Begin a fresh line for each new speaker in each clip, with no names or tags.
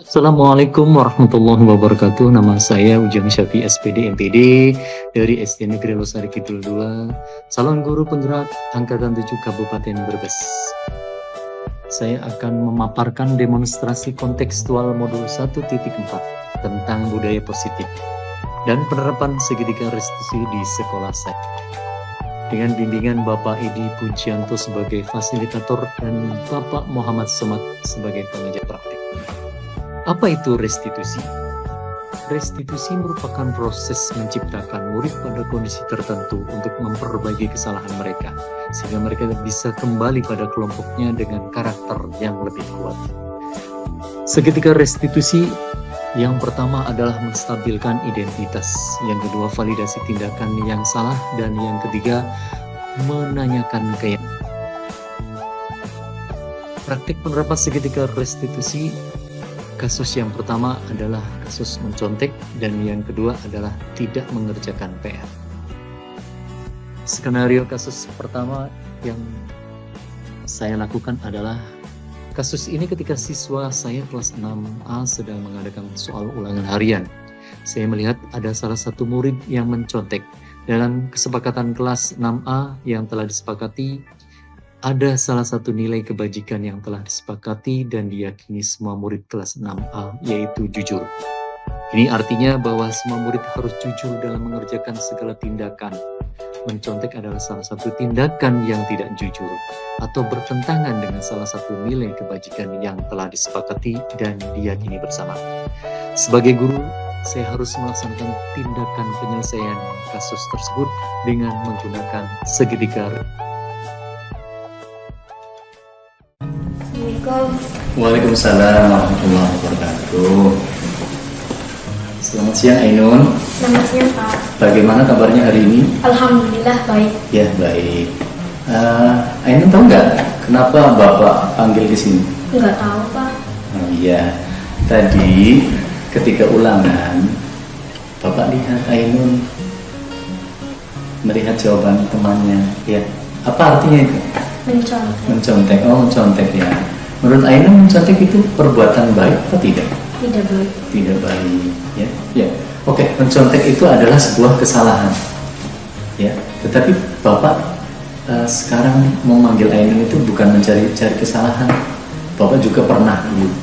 Assalamualaikum warahmatullahi wabarakatuh. Nama saya Ujang Syafi SPD MPD dari SD Negeri Losari Kidul 2, calon guru penggerak Angkatan 7 Kabupaten Brebes. Saya akan memaparkan demonstrasi kontekstual modul 1.4 tentang budaya positif dan penerapan segitiga restitusi di sekolah saya. Dengan bimbingan Bapak Edi Pujianto sebagai fasilitator dan Bapak Muhammad Somad sebagai pengajar praktik. Apa itu restitusi? Restitusi merupakan proses menciptakan murid pada kondisi tertentu untuk memperbaiki kesalahan mereka, sehingga mereka bisa kembali pada kelompoknya dengan karakter yang lebih kuat. Segitiga restitusi, yang pertama adalah menstabilkan identitas, yang kedua validasi tindakan yang salah, dan yang ketiga menanyakan keyakinan. Praktik penerapan segitiga restitusi, kasus yang pertama adalah kasus mencontek dan yang kedua adalah tidak mengerjakan PR. Skenario kasus pertama yang saya lakukan adalah kasus ini ketika siswa saya kelas 6A sedang mengadakan soal ulangan harian. Saya melihat ada salah satu murid yang mencontek. Dalam kesepakatan kelas 6A yang telah disepakati, ada salah satu nilai kebajikan yang telah disepakati dan diyakini semua murid kelas 6A, yaitu jujur. Ini artinya bahwa semua murid harus jujur dalam mengerjakan segala tindakan. Mencontek adalah salah satu tindakan yang tidak jujur atau bertentangan dengan salah satu nilai kebajikan yang telah disepakati dan diyakini bersama. Sebagai guru, saya harus melaksanakan tindakan penyelesaian kasus tersebut dengan menggunakan segitiga.
Waalaikumsalam warahmatullahi wabarakatuh. Selamat siang Ainun.
Selamat siang Pak.
Bagaimana kabarnya hari ini?
Alhamdulillah baik.
Ya baik. Ainun tahu nggak kenapa Bapak panggil ke sini?
Enggak tahu Pak.
Oh iya. Tadi ketika ulangan Bapak lihat Ainun melihat jawaban temannya. Ya. Apa artinya itu?
Mencontek.
Mencontek. Oh mencontek ya. Menurut Ainun mencontek itu perbuatan baik atau tidak?
Tidak baik.
Tidak baik, ya. Ya. Oke, mencontek itu adalah sebuah kesalahan, ya. Tetapi Bapak sekarang mau manggil Ainun itu bukan mencari-cari kesalahan. Bapak juga pernah dulu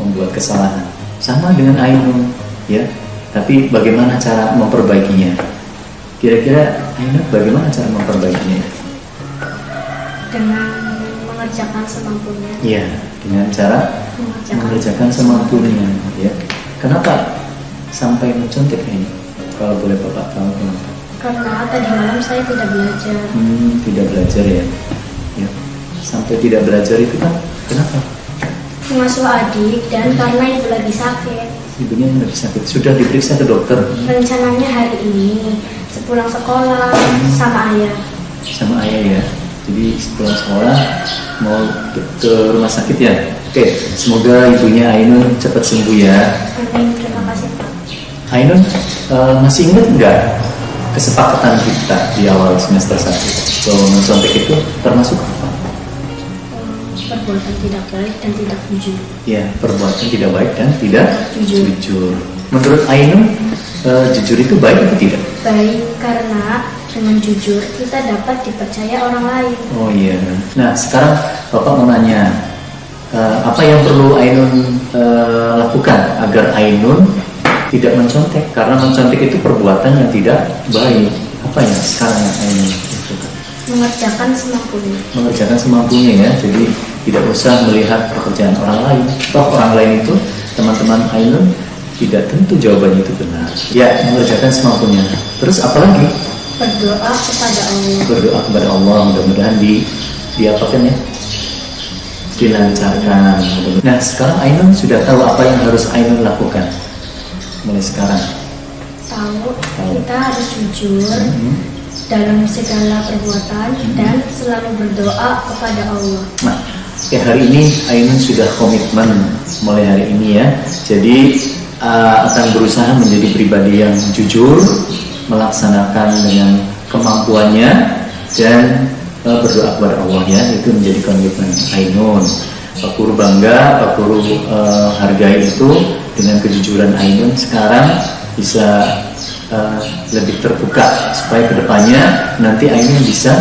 membuat kesalahan, sama dengan Ainun, ya. Tapi bagaimana cara memperbaikinya? Kira-kira Ainun bagaimana cara memperbaikinya?
Dengan mengerjakan semampunya.
Iya, dengan cara mengerjakan semampunya, ya. Kenapa sampai mencontek ini? Kalau boleh Bapak tahu kenapa?
Karena tadi malam saya tidak belajar.
Tidak belajar ya. Ya. Sampai tidak belajar itu kan kenapa?
Mengasuh adik dan karena ibu lagi sakit.
Ibunya lagi sakit. Sudah diperiksa ke dokter?
Rencananya hari ini sepulang sekolah sama ayah.
Sama ayah ya. Jadi sepulang sekolah mau ke rumah sakit ya. Oke, semoga ibunya Ainun cepat sembuh ya.
Amin, terima kasih Pak.
Ainun masih ingat nggak kesepakatan kita di awal semester 1 bahwa mencontek itu termasuk apa?
Perbuatan tidak baik dan tidak jujur.
Ya, perbuatan tidak baik dan tidak
Jujur.
jujur. Menurut Ainun, jujur itu baik atau tidak?
Baik karena dengan jujur kita dapat dipercaya orang lain.
Oh iya. Nah sekarang Bapak mau nanya, apa yang perlu Ainun lakukan agar Ainun tidak mencontek? Karena mencontek itu perbuatan yang tidak baik. Apa yang sekarang yang Ainun lakukan?
Mengerjakan semampunya.
Mengerjakan semampunya ya. Jadi tidak usah melihat pekerjaan orang lain. Toh orang lain itu teman-teman Ainun tidak tentu jawabannya itu benar. Ya, mengerjakan semampunya. Terus apa lagi?
Berdoa kepada Allah.
Berdoa kepada Allah, mudah-mudahan diapakan ya? Dilancarkan. Nah, sekarang Ainun sudah tahu apa yang harus Ainun lakukan mulai sekarang.
Tahu kita harus jujur dalam segala perbuatan dan selalu berdoa kepada Allah.
Nah, hari ini Ainun sudah komitmen mulai hari ini ya. Jadi akan berusaha menjadi pribadi yang jujur, melaksanakan dengan kemampuannya dan berdoa kepada Allah ya. Itu menjadi komitmen Ainun. Pak Guru bangga, Pak Guru hargai itu dengan kejujuran Ainun. Sekarang bisa lebih terbuka supaya kedepannya nanti Ainun bisa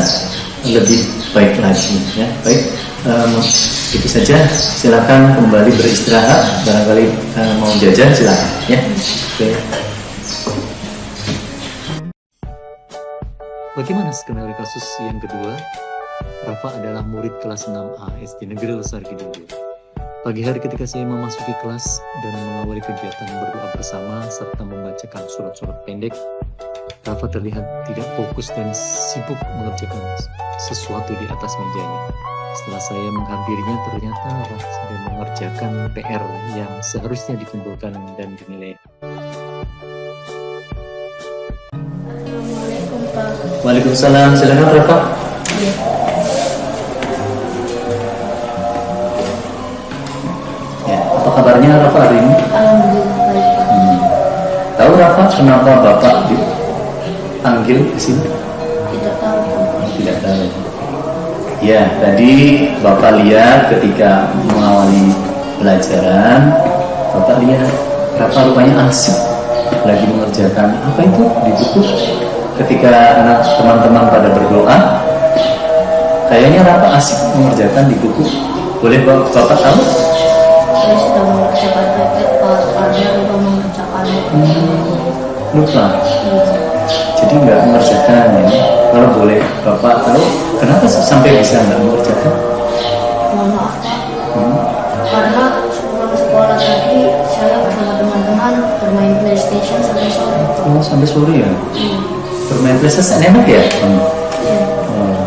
lebih baik lagi ya. Baik, itu saja. Silakan kembali beristirahat. Barangkali mau jajan silakan ya. Oke.
Bagaimana skenario kasus yang kedua? Rafa adalah murid kelas 6A SD Negeri Losari Kidul 2. Pagi hari ketika saya memasuki kelas dan mengawali kegiatan berdoa bersama serta membacakan surat-surat pendek, Rafa terlihat tidak fokus dan sibuk mengerjakan sesuatu di atas mejanya. Setelah saya menghampirinya, ternyata Rafa sedang mengerjakan PR yang seharusnya dikumpulkan dan dinilai.
Assalamualaikum Pak.
Waalaikumsalam. Silakan Rafa.
Iya.
Ya, apa kabarnya Rafa hari ini?
Alhamdulillah baik Pak.
Tahu Rafa kenapa Bapak dipanggil ke sini?
Tidak tahu Pak.
Tidak tahu. Ya, tadi Bapak lihat ketika mengawali pelajaran, Bapak lihat Rafa rupanya asik lagi mengerjakan apa itu di buku. Ketika anak teman-teman pada berdoa, kayaknya Rafa asik mengerjakan di buku. Boleh Bapak tahu?
Saya sudah mengerjakan praktek Pak, karena lupa mengerjakan.
Lupa.
Iya.
Jadi nggak mengerjakan ya. Kalau boleh Bapak tahu kenapa sampai bisa nggak mengerjakan?
Mohon maaf Pak. Karena sebelum sekolah tadi saya bersama teman-teman bermain PlayStation sampai sore.
Oh, sampai sore ya?
Iya.
Bermain PlayStation enak ya?
Iya.
Oh,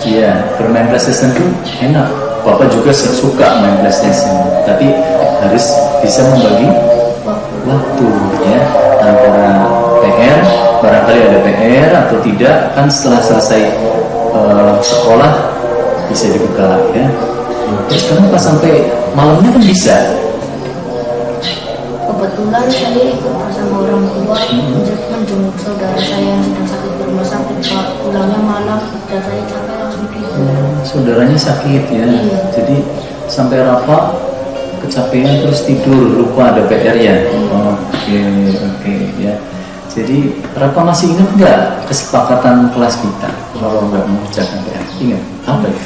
iya, bermain PlayStation itu enak. Bapak juga suka main PlayStation, tapi harus bisa membagi waktu ya antara PR, barangkali ada PR atau tidak, kan setelah selesai sekolah bisa dibuka ya. Terus kenapa sampai malamnya kan bisa?
Kebetulan saya ikut bersama orang tua untuk menjenguk saudara saya yang sedang sakit di rumah sakit Pak. Pulangnya malam dan saya capek langsung tidur.
Saudaranya sakit ya,
Iya.
jadi sampai Rafa kecapean terus tidur, lupa ada PR ya. Oke ya. Jadi Rafa masih ingat nggak kesepakatan kelas kita kalau nggak mengerjakan PR? Ingat apa ya?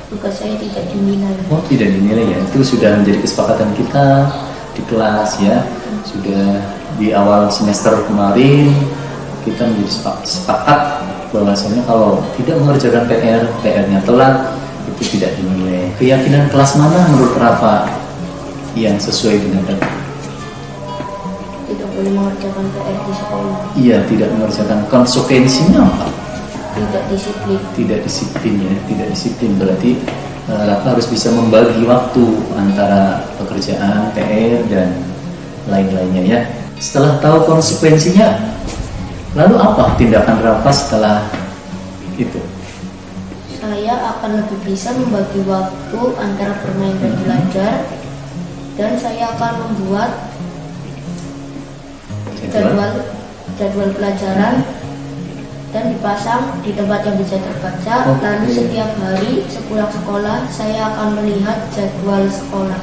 Tugas saya tidak dinilai.
Oh, tidak dinilai ya. Itu sudah menjadi kesepakatan kita di kelas ya. Sudah di awal semester kemarin kita menjadi sepakat bahwasanya kalau tidak mengerjakan PR, PR-nya telat, itu tidak dinilai. Keyakinan kelas mana menurut Rafa yang sesuai dengan Rafa?
Tidak boleh mengerjakan PR di sekolah.
Iya, tidak mengerjakan. Konsekuensinya apa?
Tidak disiplin.
Tidak disiplin ya, tidak disiplin berarti Rafa harus bisa membagi waktu antara pekerjaan, PR dan lain-lainnya ya. Setelah tahu konsekuensinya, lalu apa tindakan Rafa setelah itu?
Saya akan lebih bisa membagi waktu antara bermain dan belajar, dan saya akan membuat jadwal pelajaran dan dipasang di tempat yang bisa terbaca.
Oke.
Lalu setiap hari sepulang sekolah saya akan melihat jadwal sekolah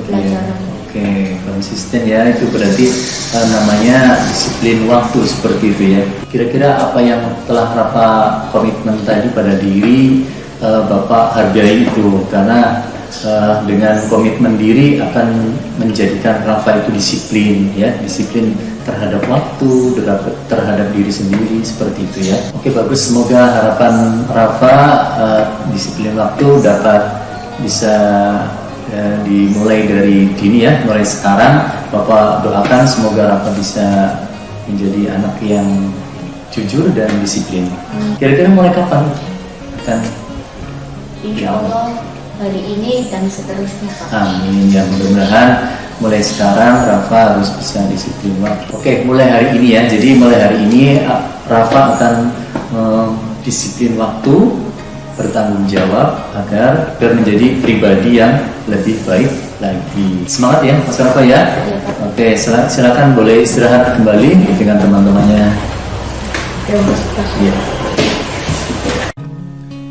pelajaran.
Oke, konsisten ya, itu berarti namanya disiplin waktu seperti itu ya. Kira-kira apa yang telah Rafa komitmen tadi pada diri, Bapak hargai itu, karena dengan komitmen diri akan menjadikan Rafa itu disiplin ya, disiplin terhadap waktu, terhadap diri sendiri seperti itu ya. Oke, bagus, semoga harapan Rafa disiplin waktu dapat bisa dimulai dari dini ya, mulai sekarang. Bapak doakan semoga Rafa bisa menjadi anak yang jujur dan disiplin. Kira-kira mulai kapan akan?
Insya Allah hari ini dan seterusnya Pak.
Amin ya, mudah-mudahan mulai sekarang Rafa harus bisa disiplin waktu. Oke, mulai hari ini ya. Jadi mulai hari ini Rafa akan disiplin waktu, bertanggung jawab agar menjadi pribadi yang lebih baik lagi. Semangat ya Mas Rafa ya. Oke, silakan boleh istirahat kembali dengan teman-temannya.
Terima kasih Pak.
Iya.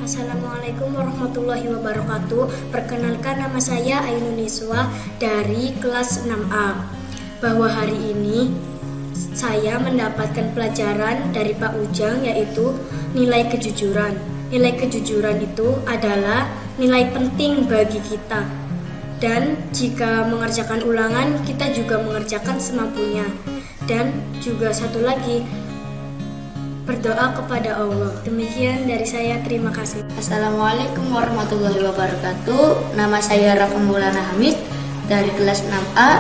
Assalamualaikum
warahmatullahi wabarakatuh. Perkenalkan, nama saya Ainun Niswa dari kelas 6A. Bahwa hari ini saya mendapatkan pelajaran dari Pak Ujang, yaitu nilai kejujuran. Nilai kejujuran itu adalah nilai penting bagi kita. Dan jika mengerjakan ulangan, kita juga mengerjakan semampunya. Dan juga satu lagi, berdoa kepada Allah. Demikian dari saya, terima kasih.
Assalamualaikum warahmatullahi wabarakatuh. Nama saya Rafa Maulana Hamid dari kelas 6A,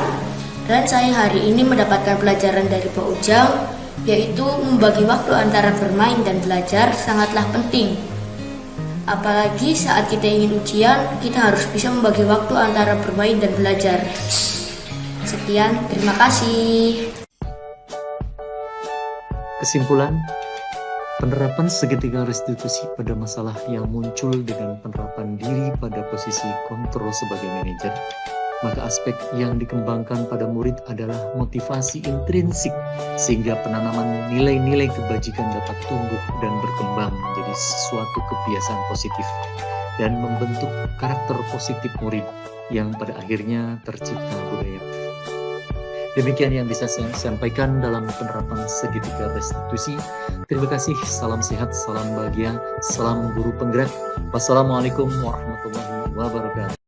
dan saya hari ini mendapatkan pelajaran dari Pak Ujang, yaitu membagi waktu antara bermain dan belajar sangatlah penting. Apalagi saat kita ingin ujian, kita harus bisa membagi waktu antara bermain dan belajar. Sekian, terima kasih.
Kesimpulan, penerapan segitiga restitusi pada masalah yang muncul dengan penerapan diri pada posisi kontrol sebagai manajer, maka aspek yang dikembangkan pada murid adalah motivasi intrinsik sehingga penanaman nilai-nilai kebajikan dapat tumbuh dan berkembang menjadi suatu kebiasaan positif dan membentuk karakter positif murid yang pada akhirnya tercipta budaya. Demikian yang bisa saya sampaikan dalam penerapan segitiga restitusi. Terima kasih, salam sehat, salam bahagia, salam guru penggerak. Wassalamualaikum warahmatullahi wabarakatuh.